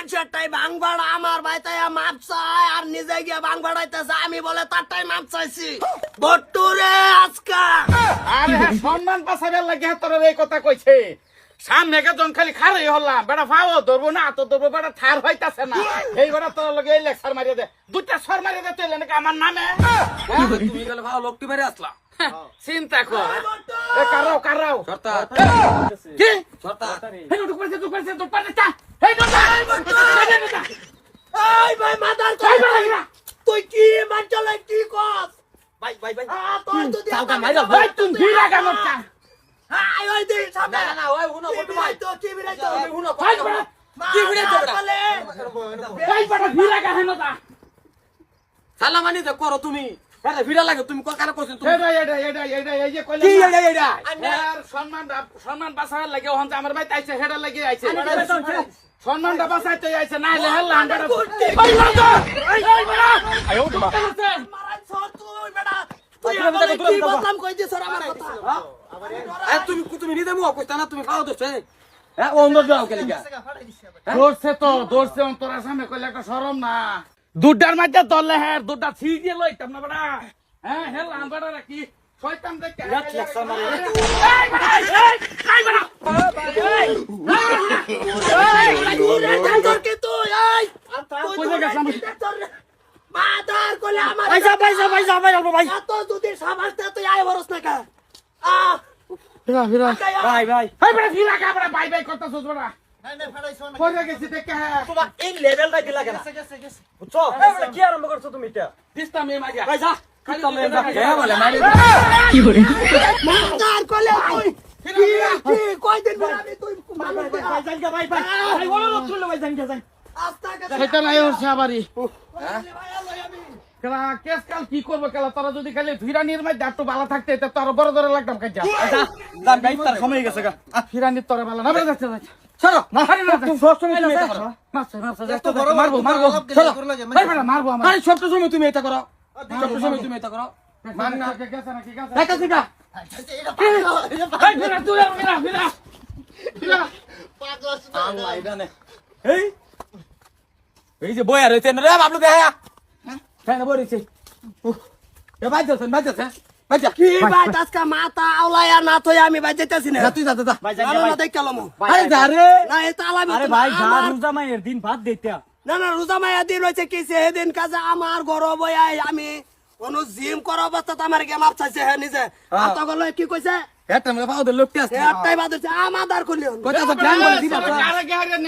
মানুষেরটাই ভাঙ ভাড়া আমার ভাইটাই মাপ চায় আর নিজে গিয়ে ভাঙ ভাড়াইতেছে আমি বলে তারটাই মাপ চাইছি বট্টুরে আজকা আরে সম্মান পাছাবের লাগে তোর এই কথা কইছে সামনে জন খালি খারই হলাম বেটা ফাও ধরবো না তো ধরবো বেটা থার হইতাছে না এই বেটা তোর লগে এই লেকচার মারিয়ে দে দুইটা সর মারিয়ে দে তুই নাকি আমার নামে তুমি গেলে ভালো লোকটি মেরে আসলা চিন্তা কর এ কারাও কারাও সর্তা কি সর্তা হেই ঢুক পারছে ঢুক পারছে তা হেই ঢুক এই ভাই মাদার তুই কি মানচলে কি কস ভাই ভাই ভাই তোর তো দিয়া চালকা মাইরা ভাই তুই ভিড়া গামটা আই ওই দিন সামনে না না ওই হুনো বটু ভাই তো কি বিরাই তো হুনো ভাই বেটা কি ভিড়ে তো ভাই বেটা ভিড়া গাহেন না সালামানি তো করো তুমি আরে ভিড়া লাগে তুমি কারা কইছেন তুমি এটা এই যে কইলা কি এইডা আর সম্মান বাঁচাবার লাগে ওখান আমার ভাই তাইছে হেডা লাগে আইছে সম্মানটা বাঁচাইতে আইছে না হলে হেল্লা আন্ডার ভাই লাগা এই বেটা আয়ো বাবা মারাই সর তুই বেটা তুই আমাকে কি বদনাম কই দিছ রে আমার কথা আরে তুমি নিদে মুও কইতা না তুমি খাও দছে হ্যাঁ ও অন্য যাও কেন দৌড়ছে তোর সামনে কইলে একটা শরম না দুড্ডার মধ্যে দলে হ্যাঁ দুড্ডা ছি দিয়ে লইতাম না বেটা হ্যাঁ হেল্লা আন্ডার রাখি শয়তান দেখে তোর কি তুই এই মাদার কইলে আমার ভাই এত যদি সাবাসতে তুই আয় বরস না কা ভাই ভাই এই বেটা ভিড়া কাবড়া বাই বাই করতে সোজ বেটা কইরা গেছি দেখে তোমার এই লেভেলটা দিলা কেন বুঝছো কি আরম্ভ করছো তুমি এটা দিস্তা মে মারিয়া ভাই যা কি তুমি কে বলে মারি মাদার কইলে তুই কি কই দিন আমি তুই ভাই জানগা ভাই ভাই ভাই ওলা লোক চলে ভাই জানগা যান আস্তা কে সেটা নাই হচ্ছে আবারই কেলা কেস কাল কি করবো কেলা তোরা যদি খালি ফিরানির মধ্যে একটু ভালো থাকতে তো তোর বড় ধরে লাগতাম কাজ দাম গাই তার সময় গেছে গা ফিরানির তোর ভালো না যাচ্ছে যাচ্ছে চলো না হারি না তুমি সব সময় তুমি এটা করো মারবো মারবো চলো মারবো আমার আরে সব সময় তুমি এটা করো সব সময় তুমি এটা করো মান না গেছে নাকি গেছে দেখা শিখা এই ফিরা তুই ফিরা ফিরা ফিরা আল্লাহ ইদানে এই এই যে বয়া রয়েছে রে বাবলু দেখা হ্যাঁ বই রয়েছে এ ভাই যাচ্ছেন ভাই যা কি ভাই আজকে মাথা আওলায়া না তুই আমি ভাই যেতেছি না তুই যা যা ভালো না দেখ কেলাম আরে যা রে না এটা আলামি আরে ভাই যা রোজা মায়ের দিন ভাত দিতে না না রোজা মায়া দিন হইছে কি সেদিন কাজে আমার ঘর বয়াই আমি কোনো জিম করা অবস্থাতে আমার গে মাপ চাইছে হে নিজে আর তখন কি কইছে এটা মে পাও দে লোকটি আছে একটাই বাদ হচ্ছে আমাদার করলি কইতা তো ব্যাং বলে দিবা কারে গে হারিয়ে